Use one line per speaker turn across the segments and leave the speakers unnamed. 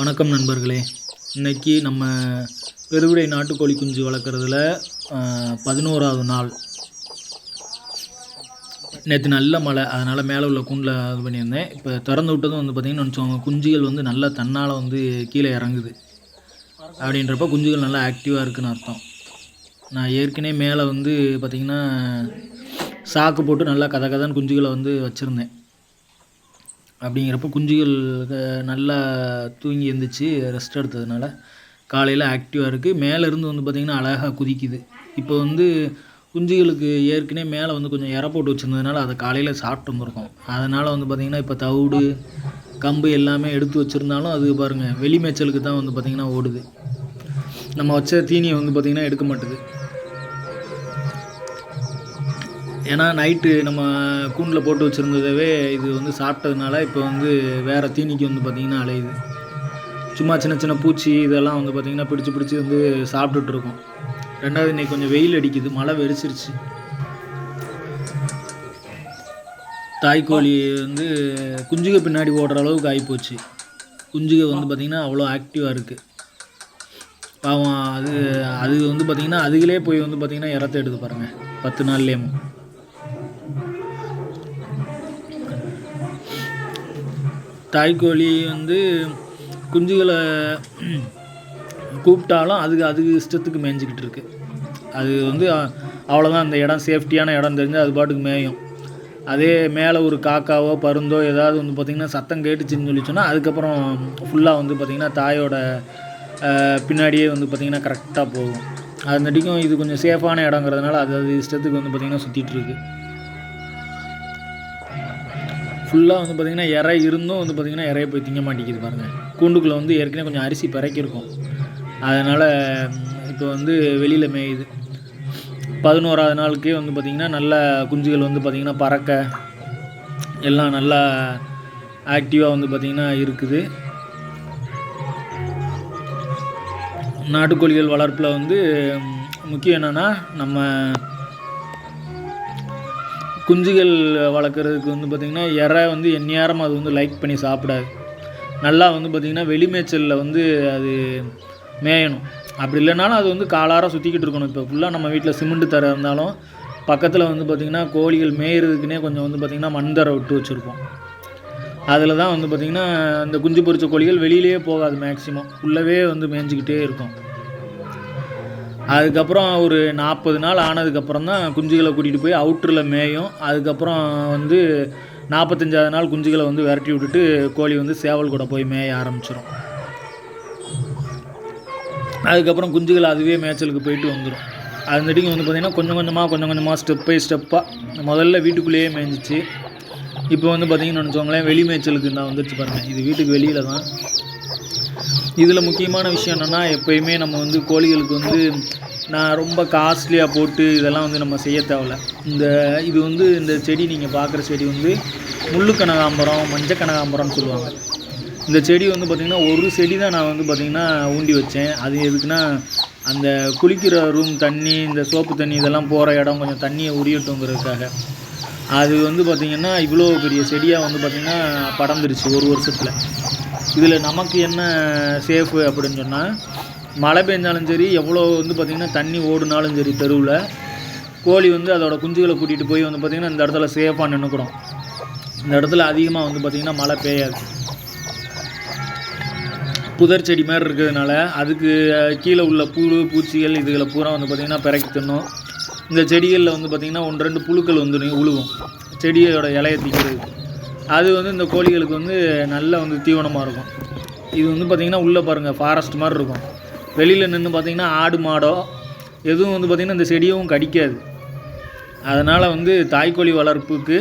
வணக்கம் நண்பர்களே. இன்றைக்கி நம்ம பெருவிடை நாட்டுக்கோழி குஞ்சு வளர்க்குறதுல 11வது நாள். நேற்று நல்ல மழை, அதனால் மேலே உள்ள கூண்டில் இது பண்ணியிருந்தேன். இப்போ திறந்து விட்டதும் பார்த்திங்கன்னு நினச்சோங்க, குஞ்சுகள் நல்லா தன்னால் கீழே இறங்குது. அப்படின்றப்ப குஞ்சுகள் நல்லா ஆக்டிவாக இருக்குதுன்னு அர்த்தம். நான் ஏற்கனவே மேலே பார்த்திங்கன்னா சாக்கு போட்டு நல்லா கதன்னு குஞ்சுகளை வச்சுருந்தேன். அப்படிங்கிறப்ப குஞ்சுகள் நல்லா தூங்கி எழுந்திரிச்சு ரெஸ்ட் எடுத்ததுனால காலையில் ஆக்டிவாக இருக்குது. மேலேருந்து பார்த்திங்கன்னா அழகாக குதிக்குது. இப்போ குஞ்சுகளுக்கு ஏற்கனவே மேலே கொஞ்சம் இற போட்டு வச்சுருந்ததுனால அதை காலையில் சாப்பிட்டு வந்துருக்கோம். அதனால் பார்த்திங்கன்னா இப்போ தவிடு கம்பு எல்லாமே எடுத்து வச்சுருந்தாலும் அது பாருங்கள் வெளி மேய்ச்சலுக்கு தான் பார்த்திங்கன்னா ஓடுது. நம்ம வச்ச தீனியை பார்த்திங்கன்னா எடுக்க மாட்டுது. ஏன்னா நைட்டு நம்ம கூண்டில் போட்டு வச்சுருந்ததவே இது சாப்பிட்டதுனால இப்போ வேறு தீனிக்கு பார்த்திங்கன்னா அலையுது. சும்மா சின்ன சின்ன பூச்சி இதெல்லாம் பார்த்திங்கன்னா பிடிச்சி சாப்பிட்டுட்ருக்கோம். ரெண்டாவது இன்றைக்கி கொஞ்சம் வெயில் அடிக்குது, மழை வெறிச்சிருச்சு. தாய்க்கோழி குஞ்சுக பின்னாடி ஓடுற அளவுக்கு ஆகிப்போச்சு. குஞ்சுக பார்த்திங்கன்னா அவ்வளோ ஆக்டிவாக இருக்குது. பாவம் அது பார்த்திங்கன்னா அதுகளே போய் பார்த்திங்கன்னா இறத்த எடுத்து பாருங்கள் 10 நாள்லேயும். தாய்க்கோழி குஞ்சுகளை கூப்பிட்டாலும் அதுக்கு இஷ்டத்துக்கு மேய்ஞ்சிக்கிட்டு இருக்குது. அது அவ்வளோதான், அந்த இடம் சேஃப்டியான இடம் தெரிஞ்சு அது பாட்டுக்கு மேயும். அதே மேலே ஒரு காக்காவோ பருந்தோ ஏதாவது பார்த்திங்கன்னா சத்தம் கேட்டுச்சின்னு சொல்லி சொன்னால் அதுக்கப்புறம் ஃபுல்லாக பார்த்திங்கன்னா தாயோட பின்னாடியே பார்த்திங்கன்னா கரெக்டாக போகும். அதுனாட்டிக்கும் இது கொஞ்சம் சேஃபான இடங்கிறதுனால அது இஷ்டத்துக்கு பார்த்திங்கன்னா சுற்றிட்டு இருக்குது. ஃபுல்லாக பார்த்திங்கன்னா இறை இருந்தும் பார்த்திங்கன்னா இறைய போய் திங்க மாட்டேங்குது பாருங்கள். கூண்டுக்குள்ளே ஏற்கனவே கொஞ்சம் அரிசி பிறக்கிருக்கும், அதனால் இப்போ வெளியில் மேயுது. 11வது நாளுக்கே பார்த்திங்கன்னா நல்லா குஞ்சுகள் பார்த்திங்கன்னா பறக்க எல்லாம் நல்லா ஆக்டிவாக பார்த்திங்கன்னா இருக்குது. நாட்டுக்கோழிகள் வளர்ப்பில் முக்கியம் என்னென்னா, நம்ம குஞ்சுகள் வளர்க்குறதுக்கு பார்த்திங்கன்னா இறை எந்நேரம் அது லைக் பண்ணி சாப்பிடாது. நல்லா பார்த்திங்கன்னா வெளிமேய்ச்சலில் அது மேயணும். அப்படி இல்லைனாலும் அது காலார சுற்றிக்கிட்டு இருக்கணும். இப்போ ஃபுல்லாக நம்ம வீட்டில் சிமெண்ட் தர இருந்தாலும் பக்கத்தில் பார்த்திங்கன்னா கோழிகள் மேயிறதுக்குன்னே கொஞ்சம் பார்த்திங்கன்னா மண் தர விட்டு வச்சுருப்போம். அதில் தான் பார்த்திங்கன்னா இந்த குஞ்சு பொரிச்ச கோழிகள் வெளியிலே போகாது, மேக்ஸிமம் உள்ளவே மேய்ஞ்சிக்கிட்டே இருக்கும். அதுக்கப்புறம் ஒரு 40 நாள் ஆனதுக்கப்புறம் தான் குஞ்சுகளை கூட்டிகிட்டு போய் அவுட்டரில் மேயும். அதுக்கப்புறம் 45வது நாள் குஞ்சுகளை விரட்டி விட்டுட்டு கோழி சேவல் கூட போய் மேய ஆரம்பிச்சிடும். அதுக்கப்புறம் குஞ்சுகள் அதுவே மேய்ச்சலுக்கு போயிட்டு வந்துடும். அதுமாட்டிக்கு பார்த்திங்கன்னா கொஞ்சம் கொஞ்சமாக ஸ்டெப் பை ஸ்டெப்பாக முதல்ல வீட்டுக்குள்ளேயே மேய்ஞ்சிச்சு. இப்போ பார்த்திங்கன்னு நினச்சோங்களேன் வெளி மேய்ச்சலுக்கு தான் வந்துடுச்சு பாருங்கள். இது வீட்டுக்கு வெளியில் தான். இதில் முக்கியமான விஷயம் என்னென்னா, எப்போயுமே நம்ம கோழிகளுக்கு நான் ரொம்ப காஸ்ட்லியாக போட்டு இதெல்லாம் நம்ம செய்ய தேவையில்ல. இது இந்த செடி நீங்கள் பார்க்குற செடி முள்ளு கனகாம்பரம் மஞ்சள் கனகாம்பரம்னு சொல்லுவாங்க. இந்த செடி பார்த்திங்கன்னா ஒரு செடி தான் நான் பார்த்திங்கன்னா ஊண்டி வச்சேன். அது எதுக்குன்னா, அந்த குளிக்கிற ரூம் தண்ணி, இந்த சோப்பு தண்ணி இதெல்லாம் போகிற இடம் கொஞ்சம் தண்ணியை உரியட்டுங்கிறதுக்காக. அது பார்த்திங்கன்னா இவ்வளோ பெரிய செடியாக பார்த்திங்கன்னா படர்ந்துருச்சு ஒரு வருஷத்தில். இதில் நமக்கு என்ன சேஃபு அப்படின்னு சொன்னால், மழை பெஞ்சாலும் சரி, எவ்வளோ பார்த்திங்கன்னா தண்ணி ஓடுனாலும் சரி, தெருவில் கோழி அதோட குஞ்சுகளை கூட்டிகிட்டு போய் பார்த்திங்கன்னா இந்த இடத்துல சேஃபாக நின்றுக்கூடும். இந்த இடத்துல அதிகமாக பார்த்திங்கன்னா மழை பெய்யாது. புதர் செடி மாதிரி இருக்கிறதுனால அதுக்கு கீழே உள்ள புழு பூச்சிகள் இதுகளை பூரா பார்த்திங்கன்னா பிறக்கி தின்னும். இந்த செடிகளில் பார்த்திங்கன்னா 1-2 புழுக்கள் உழுவும் செடியோட இலையை திங்கிறது. அது இந்த கோழிகளுக்கு நல்ல தீவனமாக இருக்கும். இது பார்த்திங்கன்னா உள்ளே பாருங்கள் ஃபாரஸ்ட் மாதிரி இருக்கும். வெளியில் நின்று பார்த்திங்கன்னா ஆடு மாடோ எதுவும் பார்த்திங்கன்னா இந்த செடியும் கடிக்காது. அதனால் தாய்க்கோழி வளர்ப்புக்கு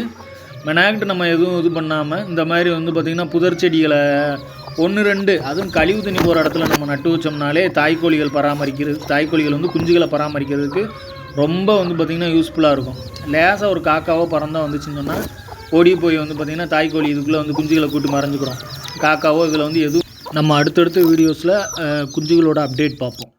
மெனாக்ட் நம்ம எதுவும் இது பண்ணாமல் இந்த மாதிரி பார்த்திங்கன்னா புதர் செடிகளை 1-2 அதுவும் கழிவு தண்ணி போகிற இடத்துல நம்ம நட்டு வச்சோம்னாலே தாய்க்கோழிகள் குஞ்சுகளை பராமரிக்கிறதுக்கு ரொம்ப பார்த்திங்கன்னா யூஸ்ஃபுல்லாக இருக்கும். லேசாக ஒரு காக்காவோ பறந்தால் வந்துச்சுன்னு சொன்னால் ஓடி போய் பார்த்திங்கன்னா தாய்க்கோழி இதுக்குள்ளே குஞ்சுகளை கூட்டு மறைஞ்சிக்கிறோம். காக்காவோ இதில் எதுவும் நம்ம அடுத்தடுத்த வீடியோஸில் குஞ்சுகளோட அப்டேட் பார்ப்போம்.